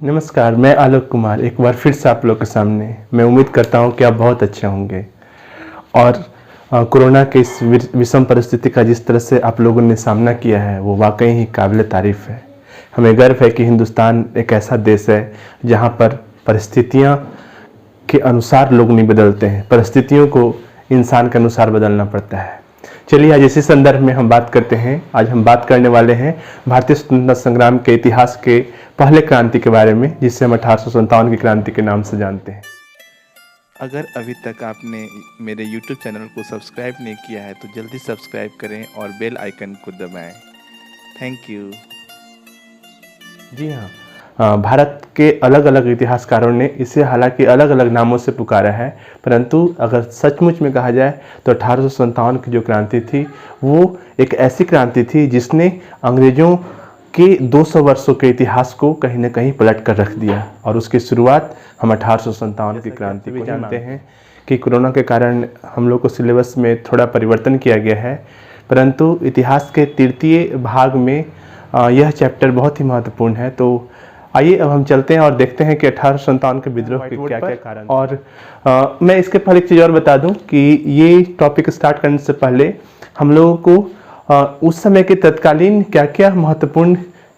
नमस्कार, मैं आलोक कुमार एक बार फिर से आप लोग के सामने। मैं उम्मीद करता हूं कि आप बहुत अच्छे होंगे और कोरोना के इस विषम परिस्थिति का जिस तरह से आप लोगों ने सामना किया है वो वाकई ही काबिल तारीफ़ है। हमें गर्व है कि हिंदुस्तान एक ऐसा देश है जहां पर परिस्थितियां के अनुसार लोग नहीं बदलते हैं, परिस्थितियों को इंसान के अनुसार बदलना पड़ता है। चलिए आज इसी संदर्भ में हम बात करते हैं। आज हम बात करने वाले हैं भारतीय स्वतंत्रता संग्राम के इतिहास के पहले क्रांति के बारे में, जिसे हम 1857 की क्रांति के नाम से जानते हैं। अगर अभी तक आपने मेरे YouTube चैनल को सब्सक्राइब नहीं किया है तो जल्दी सब्सक्राइब करें और बेल आइकन को दबाएं। Thank you. जी हाँ, भारत के अलग अलग इतिहासकारों ने इसे हालांकि अलग अलग नामों से पुकारा है, परंतु अगर सचमुच में कहा जाए तो 1857 की जो क्रांति थी वो एक ऐसी क्रांति थी जिसने अंग्रेज़ों के 200 वर्षों के इतिहास को कहीं ना कहीं पलट कर रख दिया। और उसकी शुरुआत हम 1857 की क्रांति को जानते हैं कि कोरोना के कारण हम लोग को सिलेबस में थोड़ा परिवर्तन किया गया है, परंतु इतिहास के तृतीय भाग में यह चैप्टर बहुत ही महत्वपूर्ण है। तो आइए अब हम चलते हैं और देखते हैं कि 1857 के विद्रोह के क्या क्या कारण। और मैं इसके पहले एक चीज़ और बता दूं कि ये टॉपिक स्टार्ट करने से पहले हम लोगों को उस समय के तत्कालीन क्या क्या महत्वपूर्ण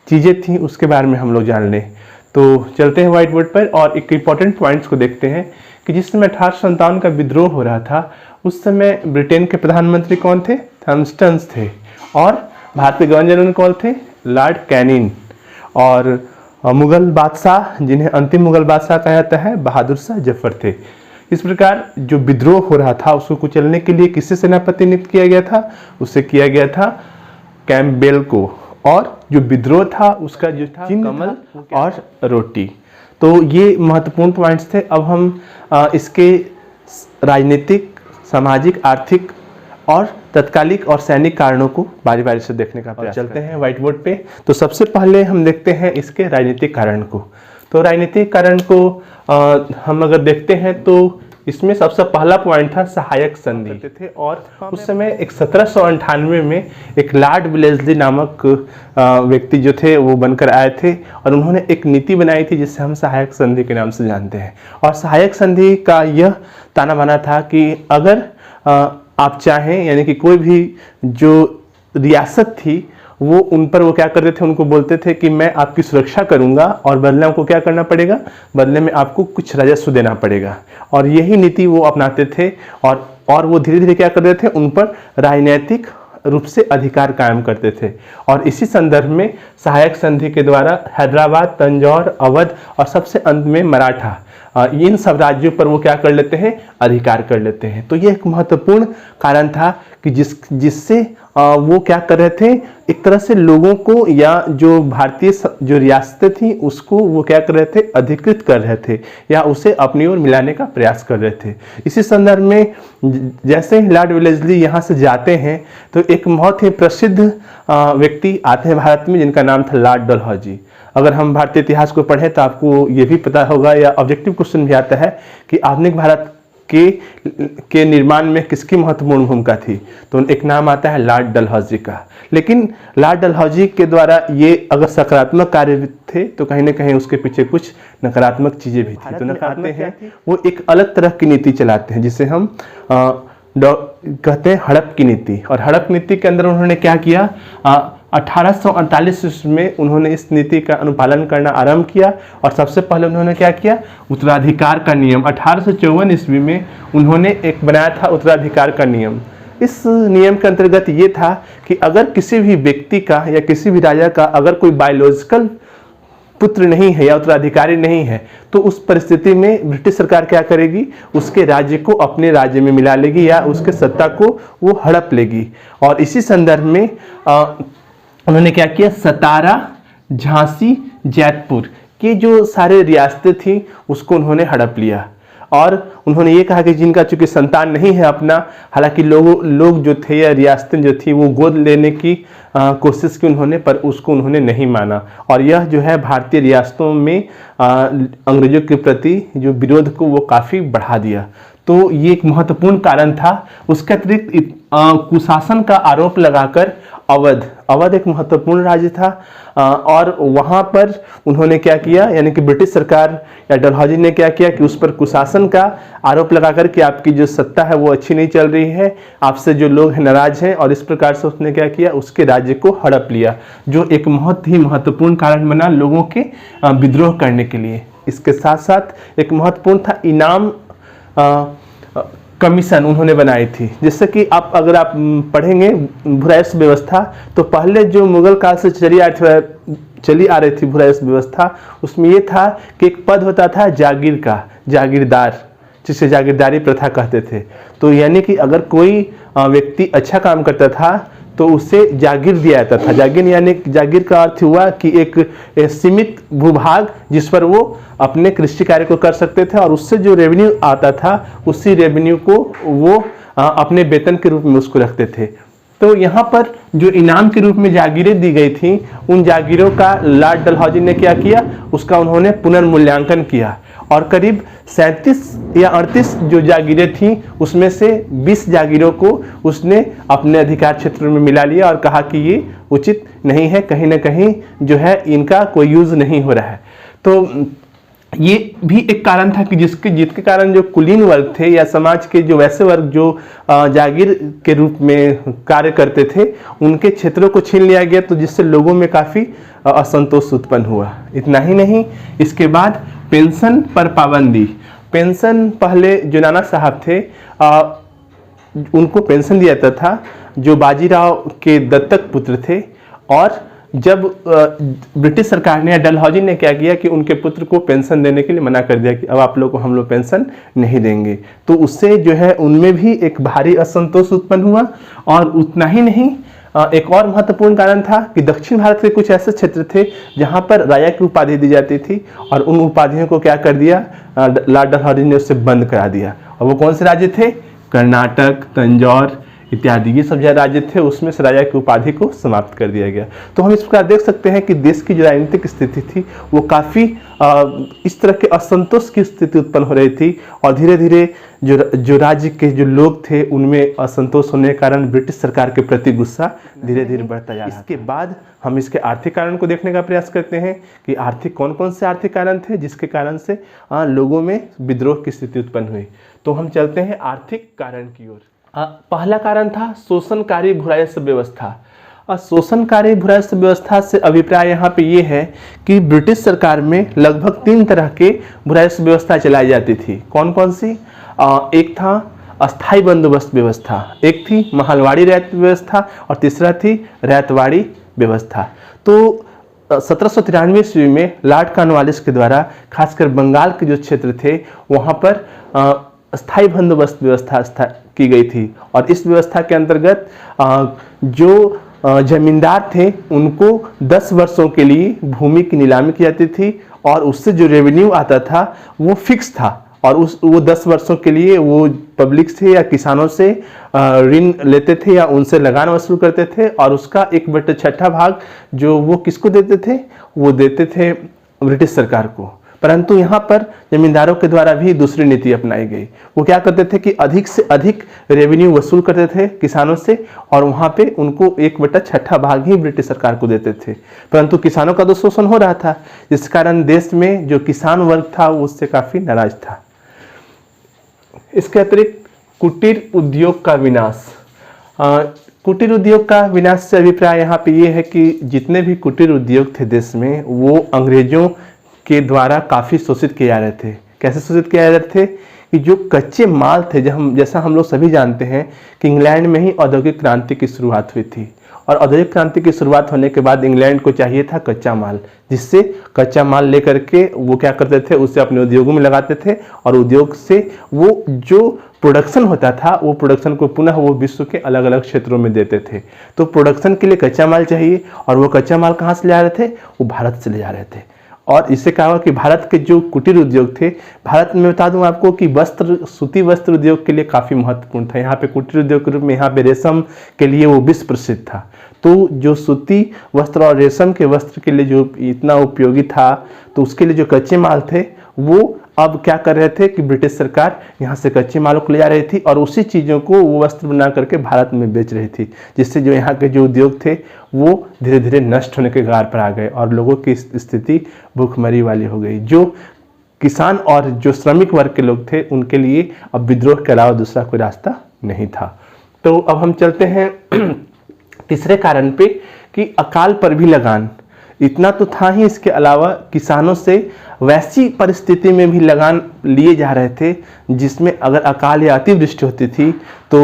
चीज़ें थी उसके बारे में हम लोग जान लें। तो चलते हैं व्हाइट बोर्ड पर और एक इम्पॉर्टेंट पॉइंट्स को देखते हैं कि जिस समय 1857 का विद्रोह हो रहा था उस समय ब्रिटेन के प्रधानमंत्री कौन थे? थॉमस्टन्स थे। और भारत के गवर्नर जनरल कौन थे? Lord Canning. और मुगल बादशाह, जिन्हें अंतिम मुगल बादशाह कहा जाता है, बहादुर शाह जफर थे। इस प्रकार जो विद्रोह हो रहा था उसको कुचलने के लिए किससे सेनापति नियुक्त किया गया था? उससे किया गया था कैम्पबेल को। और जो विद्रोह था उसका जो था कमल और रोटी। तो ये महत्वपूर्ण पॉइंट्स थे। अब हम इसके राजनीतिक, सामाजिक, आर्थिक और तत्कालिक और सैनिक कारणों को बारी बारी से देखने का प्रयास चलते हैं व्हाइट बोर्ड पे। तो सबसे पहले हम देखते हैं इसके राजनीतिक कारण को। तो राजनीतिक कारण को हम अगर देखते हैं तो इसमें सबसे पहला पॉइंट था सहायक संधि थे। और उस समय एक 1798 में एक लॉर्ड वेलेस्ली नामक व्यक्ति जो थे वो बनकर आए थे और उन्होंने एक नीति बनाई थी जिसे हम सहायक संधि के नाम से जानते हैं। और सहायक संधि का यह ताना बाना था कि अगर आप चाहें, यानी कि कोई भी जो रियासत थी वो उन पर वो क्या करते थे, उनको बोलते थे कि मैं आपकी सुरक्षा करूंगा और बदले में आपको क्या करना पड़ेगा? बदले में आपको कुछ राजस्व देना पड़ेगा। और यही नीति वो अपनाते थे और वो धीरे धीरे क्या करते थे, उन पर राजनीतिक रूप से अधिकार कायम करते थे। और इसी संदर्भ में सहायक संधि के द्वारा हैदराबाद, तंजौर, अवध और सबसे अंत में मराठा, इन सब राज्यों पर वो क्या कर लेते हैं? अधिकार कर लेते हैं। तो ये एक महत्वपूर्ण कारण था कि जिससे वो क्या कर रहे थे, एक तरह से लोगों को या जो भारतीय जो रियासतें थी उसको वो क्या कर रहे थे? अधिकृत कर रहे थे या उसे अपनी ओर मिलाने का प्रयास कर रहे थे। इसी संदर्भ में जैसे ही लॉर्ड वेलेस्ली यहाँ से जाते हैं तो एक बहुत ही प्रसिद्ध व्यक्ति आते हैं भारत में जिनका नाम था लॉर्ड डलहौजी। अगर हम भारतीय इतिहास को पढ़ें तो आपको ये भी पता होगा या ऑब्जेक्टिव क्वेश्चन भी आता है कि आधुनिक भारत के निर्माण में किसकी महत्वपूर्ण भूमिका थी? तो एक नाम आता है लॉर्ड डलहौजी का। लेकिन लॉर्ड डलहौजी के द्वारा ये अगर सकारात्मक कार्य थे तो कहीं ना कहीं उसके पीछे कुछ नकारात्मक चीजें भी थी। तो नकारात्मक हैं वो एक अलग तरह की नीति चलाते हैं जिसे हम कहते हैं हड़प की नीति। और हड़प नीति के अंदर उन्होंने क्या किया? 1848 ईस्वी में उन्होंने इस नीति का अनुपालन करना आरंभ किया। और सबसे पहले उन्होंने क्या किया? उत्तराधिकार का नियम 1854 ईस्वी में उन्होंने एक बनाया था उत्तराधिकार का नियम। इस नियम के अंतर्गत ये था कि अगर किसी भी व्यक्ति का या किसी भी राजा का अगर कोई बायोलॉजिकल पुत्र नहीं है या उत्तराधिकारी नहीं है तो उस परिस्थिति में ब्रिटिश सरकार क्या करेगी? उसके राज्य को अपने राज्य में मिला लेगी या उसके सत्ता को वो हड़प लेगी। और इसी संदर्भ में उन्होंने क्या किया? सतारा, झांसी, जैतपुर के जो सारे रियासतें थी उसको उन्होंने हड़प लिया। और उन्होंने ये कहा कि जिनका चूंकि संतान नहीं है अपना, हालांकि लोग जो थे या रियासतें जो थी वो गोद लेने की कोशिश की उन्होंने, पर उसको उन्होंने नहीं माना। और यह जो है भारतीय रियासतों में अंग्रेजों के प्रति जो विरोध को वो काफ़ी बढ़ा दिया। तो ये एक महत्वपूर्ण कारण था। उसके अतिरिक्त कुशासन का आरोप लगाकर अवध। अवध एक महत्वपूर्ण राज्य था और वहाँ पर उन्होंने क्या किया, यानी कि ब्रिटिश सरकार या डलहौजी ने क्या किया कि उस पर कुशासन का आरोप लगाकर कि आपकी जो सत्ता है वो अच्छी नहीं चल रही है, आपसे जो लोग हैं नाराज हैं, और इस प्रकार से उसने क्या किया, उसके राज्य को हड़प लिया, जो एक बहुत ही महत्वपूर्ण कारण बना लोगों के विद्रोह करने के लिए। इसके साथ साथ एक महत्वपूर्ण था इनाम कमीशन उन्होंने बनाई थी। जिससे कि आप अगर आप पढ़ेंगे भूरायस व्यवस्था, तो पहले जो मुगल काल से चली आ रही थी भूरायस व्यवस्था, उसमें ये था कि एक पद होता था जागीर का, जागीरदार, जिसे जागीरदारी प्रथा कहते थे। तो यानी कि अगर कोई व्यक्ति अच्छा काम करता था तो उसे जागीर दिया जाता था। जागीर यानी जागीर का अर्थ हुआ कि एक सीमित भूभाग जिस पर वो अपने कृषि कार्य को कर सकते थे, और उससे जो रेवेन्यू आता था उसी रेवेन्यू को वो अपने वेतन के रूप में उसको रखते थे। तो यहाँ पर जो इनाम के रूप में जागीरें दी गई थी, उन जागीरों का लॉर्ड डलहौजी ने क्या किया, उसका उन्होंने पुनर्मूल्यांकन किया, और करीब 37 या 38 जो जागीरें थीं उसमें से 20 जागीरों को उसने अपने अधिकार क्षेत्र में मिला लिया और कहा कि ये उचित नहीं है, कहीं ना कहीं जो है इनका कोई यूज नहीं हो रहा है। तो ये भी एक कारण था कि जिसके कारण जो कुलीन वर्ग थे या समाज के जो वैसे वर्ग जो जागीर के रूप में कार्य करते थे, उनके क्षेत्रों को छीन लिया गया, तो जिससे लोगों में काफ़ी असंतोष उत्पन्न हुआ। इतना ही नहीं, इसके बाद पेंशन पर पाबंदी। पेंशन पहले जो नाना साहब थे उनको पेंशन दिया जाता था, जो बाजीराव के दत्तक पुत्र थे। और जब ब्रिटिश सरकार ने या डलहौजी ने क्या किया कि उनके पुत्र को पेंशन देने के लिए मना कर दिया कि अब आप लोग को हम लोग पेंशन नहीं देंगे, तो उससे जो है उनमें भी एक भारी असंतोष उत्पन्न हुआ। और उतना ही नहीं, एक और महत्वपूर्ण कारण था कि दक्षिण भारत के कुछ ऐसे क्षेत्र थे जहां पर राजा की उपाधि दी जाती थी, और उन उपाधियों को क्या कर दिया, लॉर्ड डलहौजी ने उससे बंद करा दिया। और वो कौन से राज्य थे, कर्नाटक, तंजौर इत्यादि, ये सब जो राज्य थे उसमें से राजा की उपाधि को समाप्त कर दिया गया। तो हम इस प्रकार देख सकते हैं कि देश की जो राजनीतिक स्थिति थी वो काफ़ी इस तरह के असंतोष की स्थिति उत्पन्न हो रही थी, और धीरे धीरे जो राज्य के जो लोग थे उनमें असंतोष होने के कारण ब्रिटिश सरकार के प्रति गुस्सा धीरे धीरे बढ़ता जा रहा था। इसके बाद हम इसके आर्थिक कारण को देखने का प्रयास करते हैं कि आर्थिक कौन कौन से आर्थिक कारण थे जिसके कारण से लोगों में विद्रोह की स्थिति उत्पन्न हुई। तो हम चलते हैं आर्थिक कारण की ओर। पहला कारण था शोषणकारी भूरायस व्यवस्था। शोषणकारी भूरायस व्यवस्था से अभिप्राय यहाँ पे ये है कि ब्रिटिश सरकार में लगभग 3 तरह के भूरायस व्यवस्था चलाई जाती थी। कौन कौन सी? एक था अस्थाई बंदोबस्त व्यवस्था, एक थी महलवाड़ी रैयत व्यवस्था, और तीसरा थी रैयतवाड़ी व्यवस्था। तो 1793 ईस्वी में लॉर्ड कॉर्नवालिस के द्वारा खासकर बंगाल के जो क्षेत्र थे वहाँ पर स्थायी बंदोबस्त व्यवस्था की गई थी। और इस व्यवस्था के अंतर्गत जो जमींदार थे उनको 10 वर्षों के लिए भूमि की नीलामी की जाती थी, और उससे जो रेवेन्यू आता था वो फिक्स था, और वो 10 वर्षों के लिए वो पब्लिक से या किसानों से ऋण लेते थे या उनसे लगान वसूल करते थे, और उसका 1/6 भाग जो वो किसको देते थे, वो देते थे ब्रिटिश सरकार को। परंतु यहाँ पर जमींदारों के द्वारा भी दूसरी नीति अपनाई गई। वो क्या करते थे कि अधिक से अधिक रेवेन्यू वसूल करते थे किसानों से, और वहाँ पे उनको 1/6 भाग ही ब्रिटिश सरकार को देते थे। परंतु किसानों का तो शोषण हो रहा था, जिस कारण देश में जो किसान वर्ग था वो उससे काफ़ी नाराज था। इसके अतिरिक्त कुटीर उद्योग का विनाश। कुटीर उद्योग का विनाश से अभिप्राय यहाँ पे ये है कि जितने भी कुटीर उद्योग थे देश में वो अंग्रेजों के द्वारा काफ़ी शोषित किए जा रहे थे। कैसे शोषित किए जा रहे थे कि जो कच्चे माल थे, जैसा हम लोग सभी जानते हैं कि इंग्लैंड में ही औद्योगिक क्रांति की शुरुआत हुई थी, और औद्योगिक क्रांति की शुरुआत होने के बाद इंग्लैंड को चाहिए था कच्चा माल, जिससे कच्चा माल लेकर के वो क्या करते थे, उसे अपने उद्योगों में लगाते थे, और उद्योग से वो जो प्रोडक्शन होता था वो प्रोडक्शन को पुनः वो विश्व के अलग अलग क्षेत्रों में देते थे। तो प्रोडक्शन के लिए कच्चा माल चाहिए, और वो कच्चा माल कहाँ से ले आ रहे थे, वो भारत से ले जा रहे थे। और इससे कहा कि भारत के जो कुटीर उद्योग थे, भारत में बता दूं आपको कि सूती वस्त्र उद्योग के लिए काफ़ी महत्वपूर्ण था। यहाँ पे कुटीर उद्योग के रूप में यहाँ पे रेशम के लिए वो विश्व प्रसिद्ध था। तो जो सूती वस्त्र और रेशम के वस्त्र के लिए जो इतना उपयोगी था, तो उसके लिए जो कच्चे माल थे वो अब क्या कर रहे थे कि ब्रिटिश सरकार यहाँ से कच्चे मालों को ले जा रही थी और उसी चीज़ों को वो वस्त्र बना करके भारत में बेच रही थी, जिससे जो यहाँ के जो उद्योग थे वो धीरे धीरे नष्ट होने के कगार पर आ गए और लोगों की स्थिति भूखमरी वाली हो गई। जो किसान और जो श्रमिक वर्ग के लोग थे उनके लिए अब विद्रोह के अलावा दूसरा कोई रास्ता नहीं था। तो अब हम चलते हैं तीसरे कारण पे कि अकाल पर भी लगान। इतना तो था ही, इसके अलावा किसानों से वैसी परिस्थिति में भी लगान लिए जा रहे थे जिसमें अगर अकाल या अतिवृष्टि होती थी तो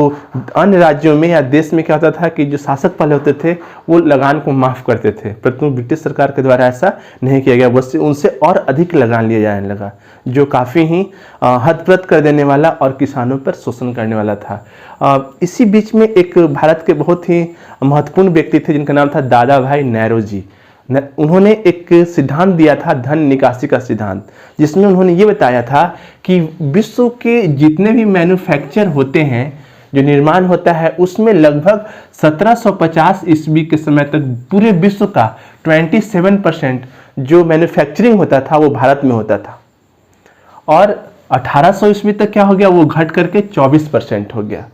अन्य राज्यों में या देश में क्या होता था कि जो शासक पहले होते थे वो लगान को माफ़ करते थे, परंतु ब्रिटिश सरकार के द्वारा ऐसा नहीं किया गया, बस उनसे और अधिक लगान लिया जाने लगा, जो काफ़ी ही हतप्रत कर देने वाला और किसानों पर शोषण करने वाला था। इसी बीच में एक भारत के बहुत ही महत्वपूर्ण व्यक्ति थे जिनका नाम था दादा भाई नौरोजी। उन्होंने एक सिद्धांत दिया था धन निकासी का सिद्धांत, जिसमें उन्होंने ये बताया था कि विश्व के जितने भी मैन्युफैक्चर होते हैं, जो निर्माण होता है, उसमें लगभग 1750 ईस्वी के समय तक पूरे विश्व का 27% जो मैन्युफैक्चरिंग होता था वो भारत में होता था और 1800 ईस्वी तक क्या हो गया, वो घट करके 24% हो गया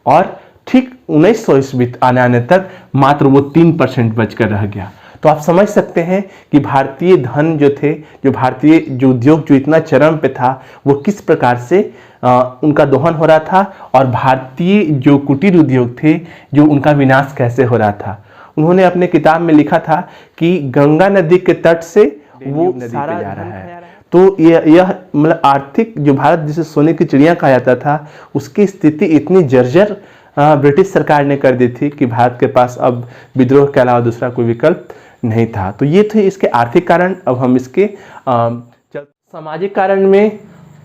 और ठीक 1900 ईस्वी आने तक मात्र वो 3% बचकर रह गया। तो आप समझ सकते हैं कि भारतीय धन जो थे, जो भारतीय जो उद्योग जो इतना चरम पे था, वो किस प्रकार से उनका दोहन हो रहा था और भारतीय जो कुटीर उद्योग थे जो उनका विनाश कैसे हो रहा था। उन्होंने अपने किताब में लिखा था कि गंगा नदी के तट से वो नदी पे जा रहा है। तो यह मतलब आर्थिक जो भारत जिसे सोने की चिड़िया कहा जाता था, उसकी स्थिति इतनी जर्जर ब्रिटिश सरकार ने कर दी थी कि भारत के पास अब विद्रोह के अलावा दूसरा कोई विकल्प नहीं था। तो ये थे इसके आर्थिक कारण। अब हम इसके सामाजिक कारण में,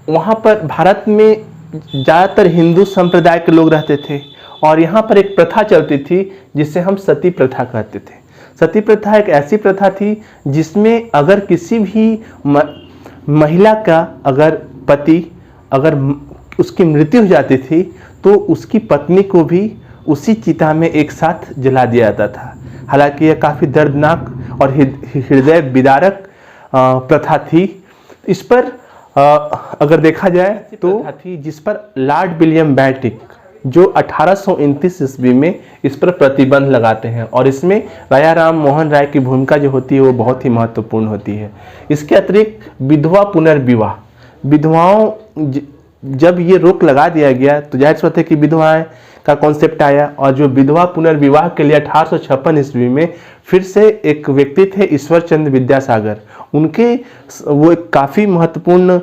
वहाँ पर भारत में ज़्यादातर हिंदू संप्रदाय के लोग रहते थे और यहाँ पर एक प्रथा चलती थी जिसे हम सती प्रथा कहते थे। सती प्रथा एक ऐसी प्रथा थी जिसमें अगर किसी भी महिला का अगर पति अगर उसकी मृत्यु हो जाती थी तो उसकी पत्नी को भी उसी चिता में एक साथ जला दिया जाता था। हालांकि यह काफ़ी दर्दनाक और हृदय विदारक प्रथा थी। इस पर अगर देखा जाए तो थी जिस पर लॉर्ड विलियम बेंटिक जो 1829 ईस्वी में इस पर प्रतिबंध लगाते हैं और इसमें राजा राम मोहन राय की भूमिका जो होती है वो बहुत ही महत्वपूर्ण होती है। इसके अतिरिक्त विधवा पुनर्विवाह, विधवाओं जब ये रोक लगा दिया गया तो जाहिर सी बात है कि विधवाएं का कॉन्सेप्ट आया और जो विधवा पुनर्विवाह के लिए 1856 ईस्वी में फिर से एक व्यक्ति थे ईश्वर चंद्र विद्यासागर, उनके वो एक काफ़ी महत्वपूर्ण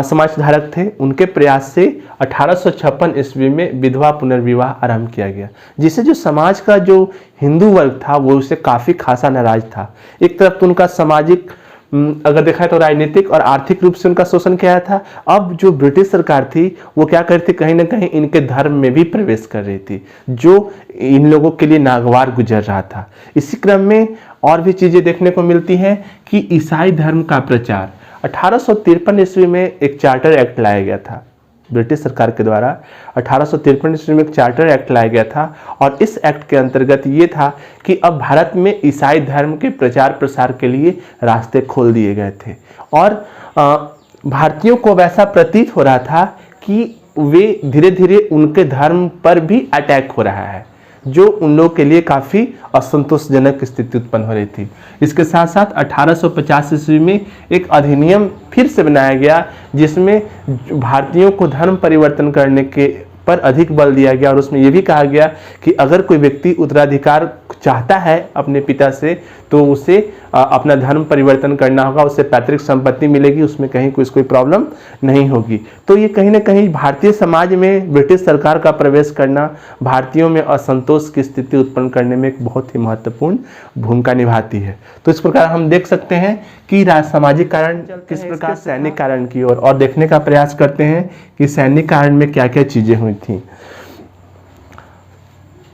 समाज सुधारक थे। उनके प्रयास से 1856 ईस्वी में विधवा पुनर्विवाह आरंभ किया गया, जिससे जो समाज का जो हिंदू वर्ग था वो उससे काफ़ी खासा नाराज था। एक तरफ तो उनका सामाजिक अगर देखा तो राजनीतिक और आर्थिक रूप से उनका शोषण किया था। अब जो ब्रिटिश सरकार थी वो क्या कर रही थी, कहीं ना कहीं इनके धर्म में भी प्रवेश कर रही थी, जो इन लोगों के लिए नागवार गुजर रहा था। इसी क्रम में और भी चीज़ें देखने को मिलती हैं कि ईसाई धर्म का प्रचार 1853 ईस्वी में एक चार्टर एक्ट लाया गया था ब्रिटिश सरकार के द्वारा। 1853 ईस्वी में एक चार्टर एक्ट लाया गया था और इस एक्ट के अंतर्गत ये था कि अब भारत में ईसाई धर्म के प्रचार प्रसार के लिए रास्ते खोल दिए गए थे और भारतीयों को वैसा प्रतीत हो रहा था कि वे धीरे धीरे उनके धर्म पर भी अटैक हो रहा है, जो उन लोगों के लिए काफ़ी असंतोषजनक स्थिति उत्पन्न हो रही थी। इसके साथ साथ 1850 ईस्वी में एक अधिनियम फिर से बनाया गया जिसमें भारतीयों को धर्म परिवर्तन करने के पर अधिक बल दिया गया और उसमें यह भी कहा गया कि अगर कोई व्यक्ति उत्तराधिकार चाहता है अपने पिता से तो उसे अपना धर्म परिवर्तन करना होगा, उससे पैतृक संपत्ति मिलेगी, उसमें कहीं कोई प्रॉब्लम नहीं होगी। तो ये कहीं ना कहीं भारतीय समाज में ब्रिटिश सरकार का प्रवेश करना भारतीयों में असंतोष की स्थिति उत्पन्न करने में एक बहुत ही महत्वपूर्ण भूमिका निभाती है। तो इस प्रकार हम देख सकते हैं कि सामाजिक कारण किस प्रकार सैनिक कारण की ओर और देखने का प्रयास करते हैं कि सैनिक कारण में क्या क्या चीजें हुई थी।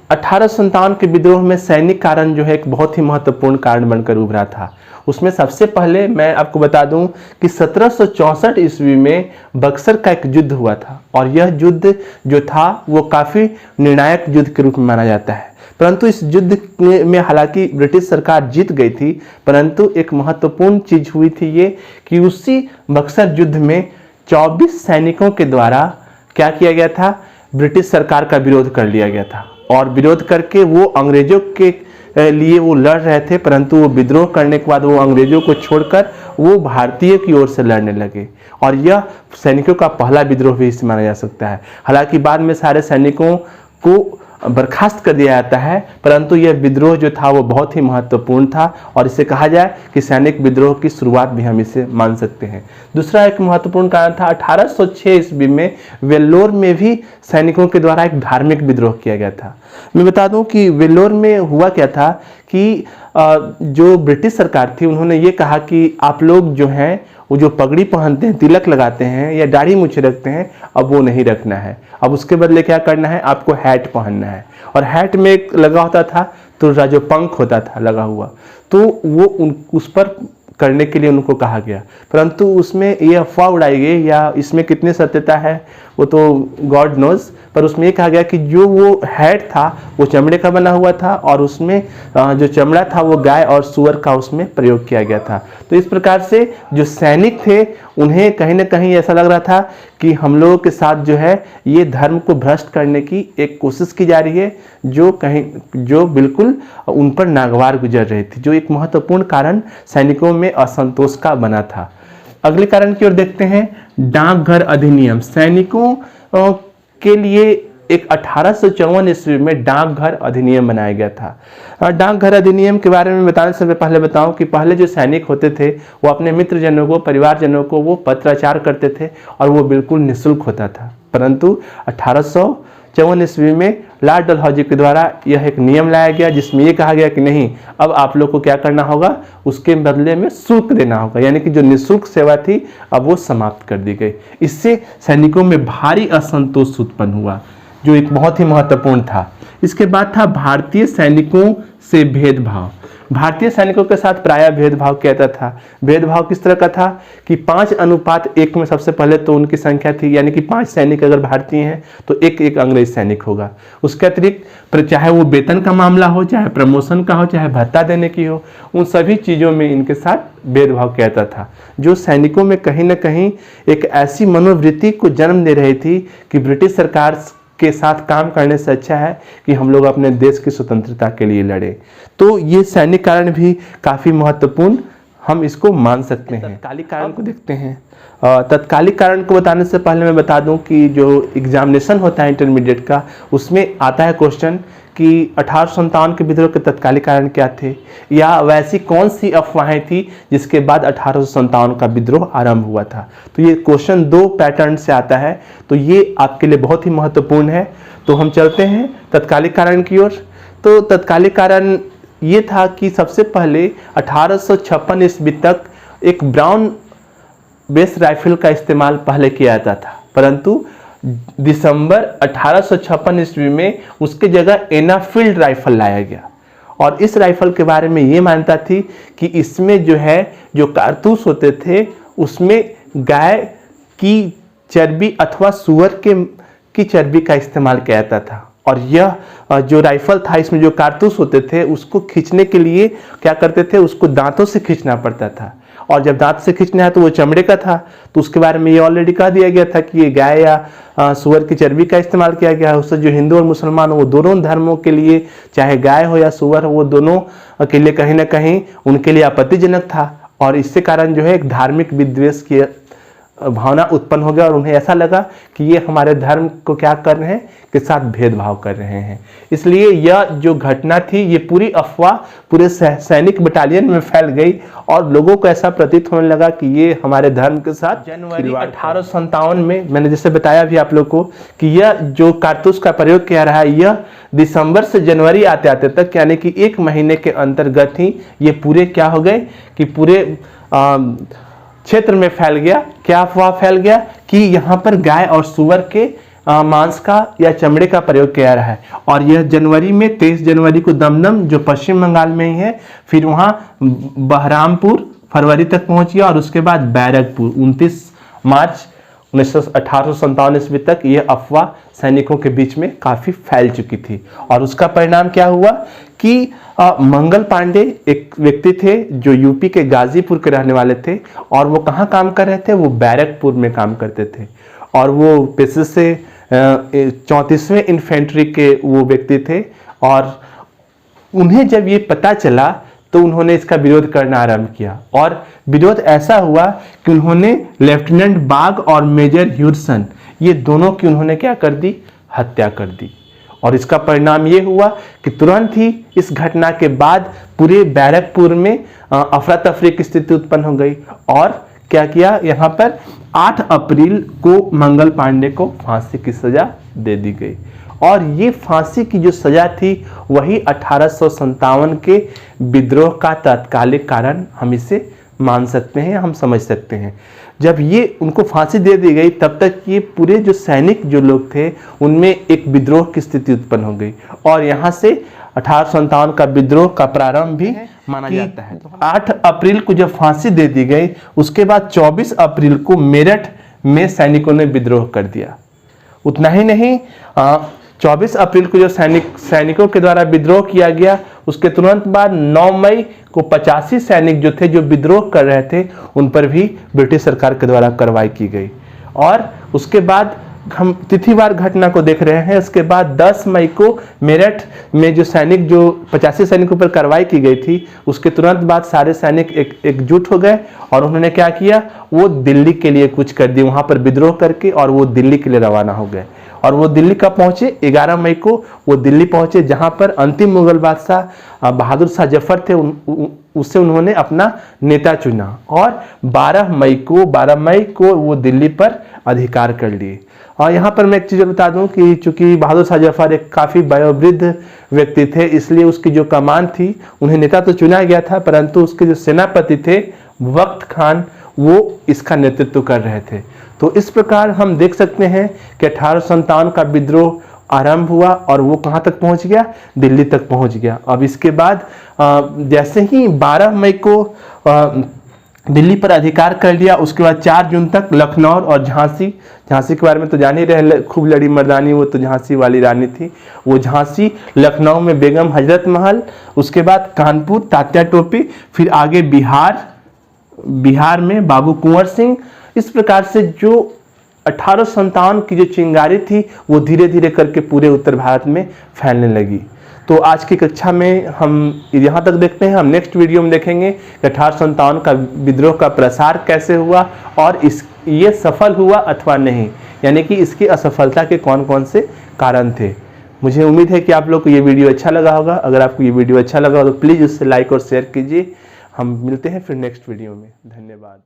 1857 के विद्रोह में सैनिक कारण जो है एक बहुत ही महत्वपूर्ण कारण बनकर उभरा था। उसमें सबसे पहले मैं आपको बता दूं कि 1764 ईस्वी में बक्सर का एक युद्ध हुआ था और यह युद्ध जो था वो काफ़ी निर्णायक युद्ध के रूप में माना जाता है। परंतु इस युद्ध में हालांकि ब्रिटिश सरकार जीत गई थी, परंतु एक महत्वपूर्ण चीज़ हुई थी ये कि उसी बक्सर युद्ध में 24 सैनिकों के द्वारा क्या किया गया था, ब्रिटिश सरकार का विरोध कर लिया गया था। और विरोध करके वो अंग्रेजों के लिए वो लड़ रहे थे, परंतु वो विद्रोह करने के बाद वो अंग्रेजों को छोड़कर वो भारतीय की ओर से लड़ने लगे। और यह सैनिकों का पहला विद्रोह भी इसे माना जा सकता है। हालांकि बाद में सारे सैनिकों को बर्खास्त कर दिया जाता है, परंतु यह विद्रोह जो था वो बहुत ही महत्वपूर्ण था और इसे कहा जाए कि सैनिक विद्रोह की शुरुआत भी हम इसे मान सकते हैं। दूसरा एक महत्वपूर्ण कारण था 1806 ईस्वी में वेल्लोर में भी सैनिकों के द्वारा एक धार्मिक विद्रोह किया गया था। मैं बता दूं कि वेल्लोर में हुआ क्या था कि जो ब्रिटिश सरकार थी उन्होंने ये कहा कि आप लोग जो हैं वो जो पगड़ी पहनते हैं, तिलक लगाते हैं या दाढ़ी मूछें रखते हैं, अब वो नहीं रखना है। अब उसके बदले क्या करना है, आपको हैट पहनना है। और हैट में एक लगा होता था तुर्रा, जो पंख होता था लगा हुआ, तो वो उस पर करने के लिए उनको कहा गया। परंतु उसमें ये अफवाह उड़ाई गई, या इसमें कितनी सत्यता है वो तो गॉड नोज, पर उसमें ये कहा गया कि जो वो हैट था वो चमड़े का बना हुआ था और उसमें जो चमड़ा था वो गाय और सूअर का उसमें प्रयोग किया गया था। तो इस प्रकार से जो सैनिक थे उन्हें कहीं ना कहीं ऐसा लग रहा था कि हम लोगों के साथ जो है ये धर्म को भ्रष्ट करने की एक कोशिश की जा रही है, जो बिल्कुल उन पर नागवार गुजर रही थी, जो एक महत्वपूर्ण कारण सैनिकों में असंतोष का बना था। अगले कारण की ओर देखते हैं, डाकघर अधिनियम। सैनिकों के लिए एक 1854 ईस्वी में डाकघर अधिनियम बनाया गया था। डाकघर अधिनियम के बारे में बताने से पहले बताऊं कि पहले जो सैनिक होते थे वो अपने मित्रजनों को, परिवारजनों को वो पत्राचार करते थे और वो बिल्कुल निःशुल्क होता था। परंतु 1854 ईस्वी में लॉर्ड डलहौजी के द्वारा यह एक नियम लाया गया जिसमें यह कहा गया कि नहीं, अब आप लोग को क्या करना होगा, उसके बदले में शुल्क देना होगा। यानी कि जो निःशुल्क सेवा थी अब वो समाप्त कर दी गई। इससे सैनिकों में भारी असंतोष उत्पन्न हुआ, जो एक बहुत ही महत्वपूर्ण था। इसके बाद था भारतीय सैनिकों से भेदभाव। भारतीय सैनिकों के साथ प्रायः भेदभाव किया जाता था। भेदभाव किस तरह का था कि 5:1 में सबसे पहले तो उनकी संख्या थी, यानी कि 5 सैनिक अगर भारतीय हैं तो एक अंग्रेज सैनिक होगा। उसके अतिरिक्त चाहे वो वेतन का मामला हो, चाहे प्रमोशन का हो, चाहे भत्ता देने की हो, उन सभी चीज़ों में इनके साथ भेदभाव किया जाता था, जो सैनिकों में कहीं ना कहीं एक ऐसी मनोवृत्ति को जन्म दे रही थी कि ब्रिटिश सरकार के साथ काम करने से अच्छा है कि हम लोग अपने देश की स्वतंत्रता के लिए लड़े। तो ये सैनिक कारण भी काफ़ी महत्वपूर्ण हम इसको मान सकते हैं। तत्कालिक कारण को देखते हैं। तत्कालिक कारण को बताने से पहले मैं बता दूं कि जो एग्जामिनेशन होता है इंटरमीडिएट का, उसमें आता है क्वेश्चन कि 1857 के विद्रोह के तत्कालिक कारण क्या थे, या वैसी कौन सी अफवाहें थी जिसके बाद 1857 का विद्रोह आरंभ हुआ था। तो ये क्वेश्चन 2 पैटर्न से आता है, तो ये आपके लिए बहुत ही महत्वपूर्ण है। तो हम चलते हैं तत्कालिक कारण की ओर। तो तत्कालिक कारण ये था कि सबसे पहले 1856 ईस्वी तक एक ब्राउन बेस राइफल का इस्तेमाल पहले किया जाता था, परंतु दिसंबर 1856 ईस्वी में उसके जगह एनाफील्ड राइफल लाया गया। और इस राइफल के बारे में ये मान्यता थी कि इसमें जो कारतूस होते थे उसमें गाय की चर्बी अथवा सूअर की चर्बी का इस्तेमाल किया जाता था। और यह जो राइफल था, इसमें जो कारतूस होते थे उसको खींचने के लिए क्या करते थे, उसको दांतों से खींचना पड़ता था। और जब दांत से खींचना है तो वो चमड़े का था, तो उसके बारे में ये ऑलरेडी कह दिया गया था कि ये गाय या सूअर की चर्बी का इस्तेमाल किया गया है। उससे जो हिंदू और मुसलमान वो दोनों धर्मों के लिए, चाहे गाय हो या सूअर हो, वो दोनों के लिए कहीं ना कहीं उनके लिए आपत्तिजनक था। और इससे कारण जो है एक धार्मिक विद्वेष की भावना उत्पन्न हो गया और उन्हें ऐसा लगा कि ये हमारे धर्म को क्या कर रहे हैं, के साथ भेदभाव कर रहे हैं। इसलिए यह जो घटना थी ये पूरी अफवाह पूरे सैनिक बटालियन में फैल गई और लोगों को ऐसा प्रतीत होने लगा कि ये हमारे धर्म के साथ। जनवरी 1857 में मैंने जैसे बताया भी आप लोग को कि यह जो कारतूस का प्रयोग किया रहा है यह दिसंबर से जनवरी आते आते तक, यानी कि 1 महीने के अंतर्गत ही ये पूरे क्या हो गए कि पूरे क्षेत्र में फैल गया। क्या अफवाह फैल गया कि यहाँ पर गाय और सूअर के मांस का या चमड़े का प्रयोग किया रहा है। और यह जनवरी में 23 जनवरी को दमदम जो पश्चिम बंगाल में ही है, फिर वहाँ बहरामपुर फरवरी तक पहुँच गया और उसके बाद बैरकपुर 29 मार्च 1857 ईस्वी तक ये अफवाह सैनिकों के बीच में काफ़ी फैल चुकी थी। और उसका परिणाम क्या हुआ कि मंगल पांडे एक व्यक्ति थे जो यूपी के गाजीपुर के रहने वाले थे, और वो कहाँ काम कर रहे थे, वो बैरकपुर में काम करते थे। और वो पेशे से 34वें इन्फेंट्री के वो व्यक्ति थे। और उन्हें जब ये पता चला तो उन्होंने इसका विरोध करना आरंभ किया, और विरोध ऐसा हुआ कि उन्होंने लेफ्टिनेंट बाग और मेजर ह्यूडसन, ये दोनों की उन्होंने क्या कर दी, हत्या कर दी। और इसका परिणाम ये हुआ कि तुरंत ही इस घटना के बाद पूरे बैरकपुर में अफरा तफरी की स्थिति उत्पन्न हो गई। और क्या किया, यहाँ पर 8 अप्रैल को मंगल पांडे को फांसी की सजा दे दी गई। और ये फांसी की जो सजा थी वही 1857 के विद्रोह का तात्कालिक कारण हम इसे मान सकते हैं, हम समझ सकते हैं। जब ये उनको फांसी दे दी गई तब तक ये पूरे जो सैनिक जो लोग थे उनमें एक विद्रोह की स्थिति उत्पन्न हो गई, और यहाँ से 1857 का विद्रोह का प्रारंभ भी माना जाता है। 8 अप्रैल को जब फांसी दे दी गई, उसके बाद 24 अप्रैल को मेरठ में सैनिकों ने विद्रोह कर दिया। उतना ही नहीं, 24 अप्रैल को जो सैनिकों के द्वारा विद्रोह किया गया, उसके तुरंत बाद 9 मई को 85 सैनिक जो थे जो विद्रोह कर रहे थे उन पर भी ब्रिटिश सरकार के द्वारा कार्रवाई की गई। और उसके बाद हम तिथिवार घटना को देख रहे हैं। उसके बाद 10 मई को मेरठ में जो 85 सैनिकों पर कार्रवाई की गई थी, उसके तुरंत बाद सारे सैनिक एकजुट हो गए और उन्होंने क्या किया, वो दिल्ली के लिए कुछ कर दिए, वहां पर विद्रोह करके, और वो दिल्ली के लिए रवाना हो गए। और वो दिल्ली कब पहुंचे, 11 मई को वो दिल्ली पहुंचे, जहां पर अंतिम मुगल बादशाह बहादुर शाह जफर थे, उससे उन्होंने अपना नेता चुना। और 12 मई को वो दिल्ली पर अधिकार कर लिए। और यहाँ पर मैं एक चीज़ बता दूं कि चूंकि बहादुर शाह जफर एक काफ़ी वयोवृद्ध व्यक्ति थे, इसलिए उसकी जो कमान थी, उन्हें नेता तो चुना गया था, परंतु उसके जो सेनापति थे वक्त खान, वो इसका नेतृत्व कर रहे थे। तो इस प्रकार हम देख सकते हैं कि 1857 का विद्रोह आरंभ हुआ और वो कहाँ तक पहुँच गया, दिल्ली तक पहुँच गया। अब इसके बाद जैसे ही 12 मई को दिल्ली पर अधिकार कर लिया, उसके बाद 4 जून तक लखनऊ और झांसी के बारे में तो जान ही रहे, खूब लड़ी मर्दानी, वो तो झांसी वाली रानी थी। वो झांसी, लखनऊ में बेगम हजरत महल, उसके बाद कानपुर तात्या टोपी, फिर आगे बिहार में बाबू कुंवर सिंह। इस प्रकार से जो 1857 की जो चिंगारी थी वो धीरे धीरे करके पूरे उत्तर भारत में फैलने लगी। तो आज की कक्षा में हम यहाँ तक देखते हैं। हम नेक्स्ट वीडियो में देखेंगे कि 1857 का विद्रोह का प्रसार कैसे हुआ और ये सफल हुआ अथवा नहीं, यानी कि इसकी असफलता के कौन कौन से कारण थे। मुझे उम्मीद है कि आप लोग को ये वीडियो अच्छा लगा होगा। अगर आपको ये वीडियो अच्छा लगा हो तो प्लीज़ इसे लाइक और शेयर कीजिए। हम मिलते हैं फिर नेक्स्ट वीडियो में। धन्यवाद।